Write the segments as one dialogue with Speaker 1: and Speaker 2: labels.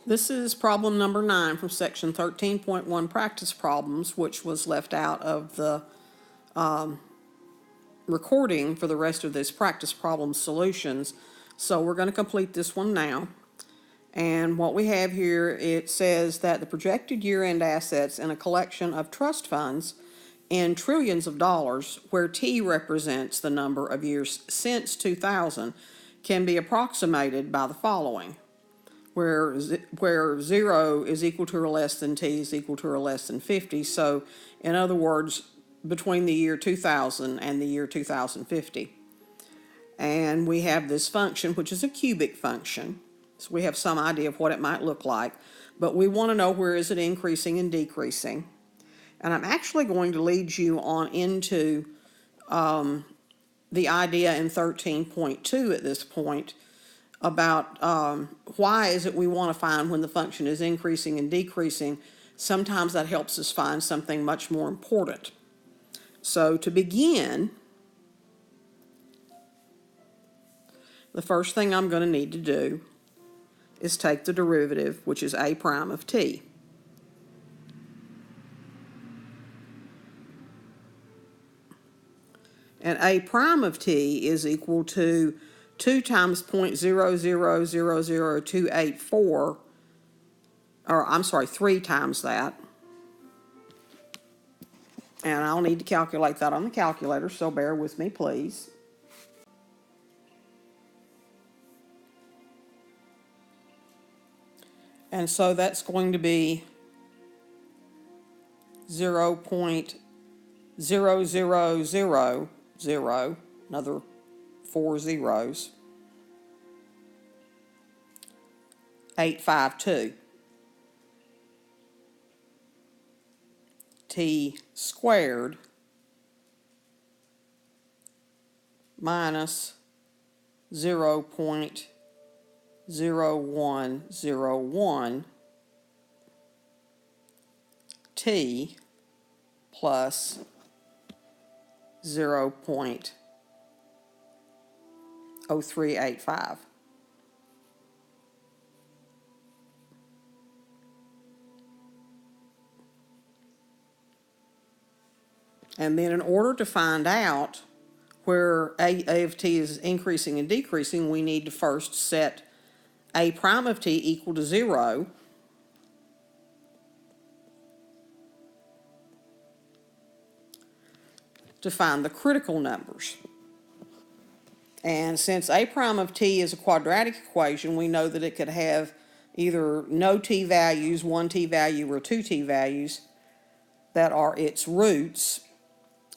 Speaker 1: This is problem number 9 from section 13.1 practice problems, which was left out of the recording for the rest of this practice problem solutions. So we're going to complete this one now. And what we have here, it says that the projected year-end assets in a collection of trust funds in trillions of dollars, where T represents the number of years since 2000, can be approximated by the following. Where 0 is equal to or less than T is equal to or less than 50. So, in other words, between the year 2000 and the year 2050. And we have this function, which is a cubic function. So we have some idea of what it might look like. But we want to know where is it increasing and decreasing. And I'm actually going to lead you on into the idea in 13.2 at this point about why is it we want to find when the function is increasing and decreasing. Sometimes that helps us find something much more important. So to begin, the first thing I'm going to need to do is take the derivative, which is a prime of t. And a prime of t is equal to 2 times 0.0000284, or I'm sorry, 3 times that. And I'll need to calculate that on the calculator, so bear with me, please. And so that's going to be 0.0000, another 4 zeros, 852. T squared minus 0.0101 T plus 0.0385. And then in order to find out where A of t is increasing and decreasing, we need to first set A prime of t equal to 0. To find the critical numbers. And since A prime of t is a quadratic equation, we know that it could have either no t values, 1 t value, or 2 t values that are its roots.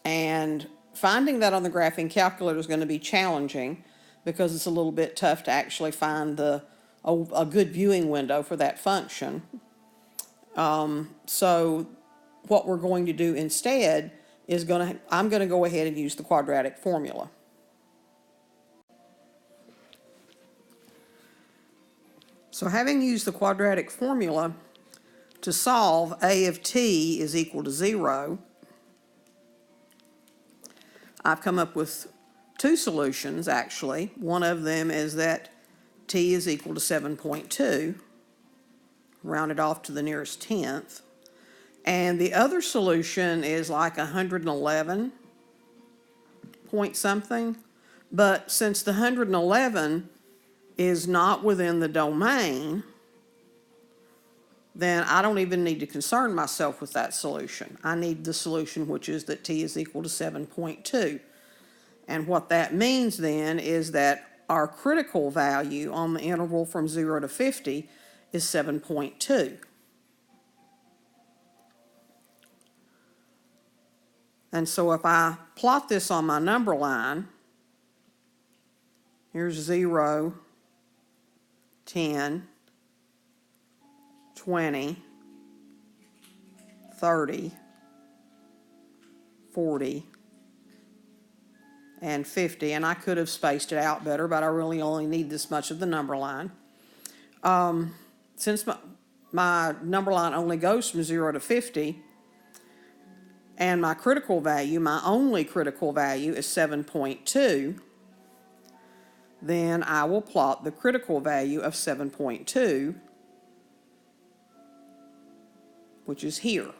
Speaker 1: And finding that on the graphing calculator is going to be challenging because it's a little bit tough to actually find a good viewing window for that function. So what we're going to do instead is I'm going to go ahead and use the quadratic formula. So having used the quadratic formula to solve A of t is equal to 0, I've come up with 2 solutions, actually. One of them is that t is equal to 7.2, rounded off to the nearest tenth. And the other solution is like 111 point something. But since the 111 is not within the domain, then I don't even need to concern myself with that solution. I need the solution which is that t is equal to 7.2. And what that means then is that our critical value on the interval from 0 to 50 is 7.2. And so if I plot this on my number line, here's 0, 10, 20, 30, 40, and 50. And I could have spaced it out better, but I really only need this much of the number line. Since my number line only goes from 0 to 50, and my critical value, my only critical value, is 7.2, then I will plot the critical value of 7.2 which is here.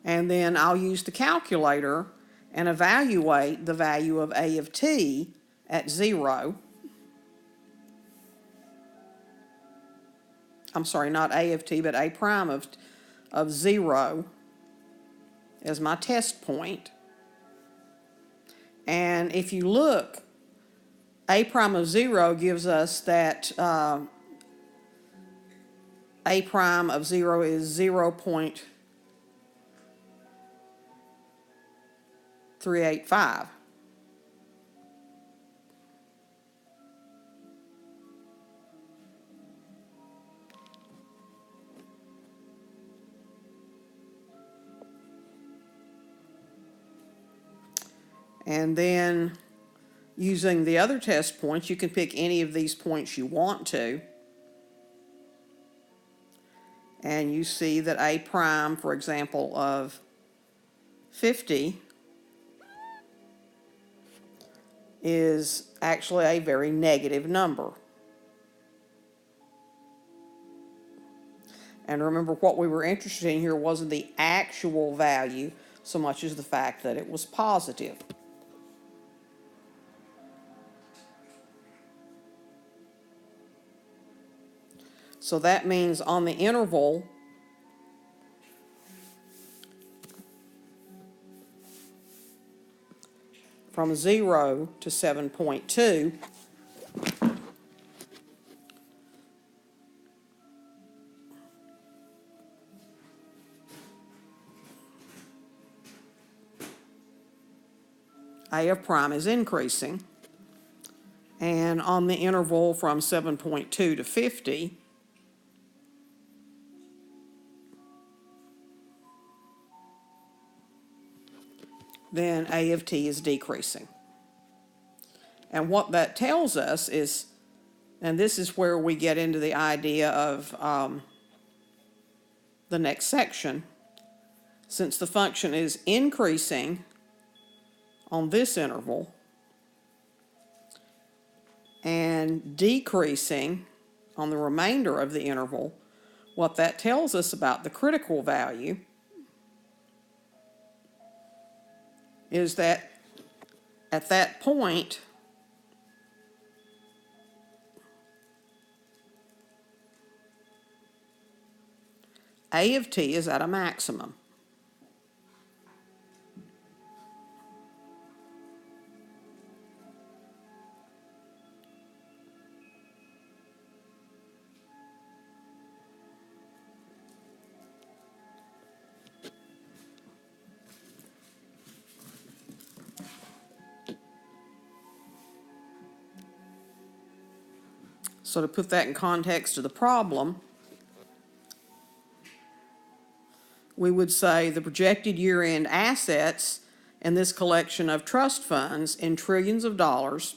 Speaker 1: And then I'll use the calculator and evaluate the value of A of t at 0. I'm sorry, not A of t, but A prime of 0 as my test point. And if you look, A prime of 0 gives us that A prime of 0 is 0.385. And then using the other test points, you can pick any of these points you want to. And you see that A prime, for example, of 50 is actually a very negative number. And remember, what we were interested in here wasn't the actual value so much as the fact that it was positive. So that means on the interval from 0 to 7.2, A of prime is increasing. And on the interval from 7.2 to 50, then A of t is decreasing. And what that tells us is, and this is where we get into the idea of the next section, since the function is increasing on this interval and decreasing on the remainder of the interval, what that tells us about the critical value is that at that point, A of t is at a maximum. So to put that in context of the problem, we would say the projected year-end assets in this collection of trust funds in trillions of dollars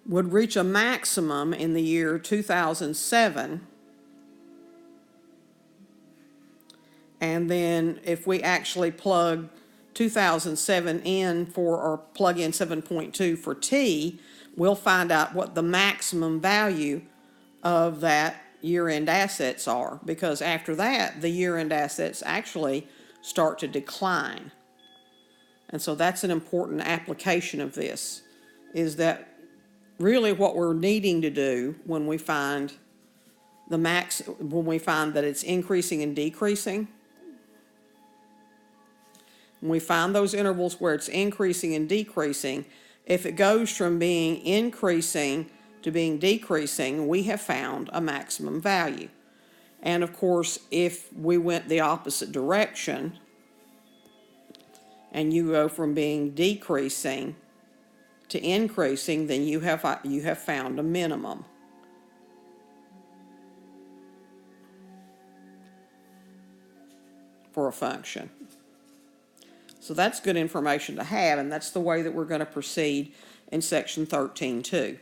Speaker 1: would reach a maximum in the year 2007. And then if we actually plug 2007 in for, or plug in 7.2 for t, we'll find out what the maximum value of that year-end assets are, because after that, the year-end assets actually start to decline. And so that's an important application of this, is that really what we're needing to do when we find when we find that it's increasing and decreasing, when we find those intervals where it's increasing and decreasing, if it goes from being increasing to being decreasing, we have found a maximum value. And of course, if we went the opposite direction and you go from being decreasing to increasing, then you have found a minimum. For a function. So that's good information to have, and that's the way that we're going to proceed in section 13 too.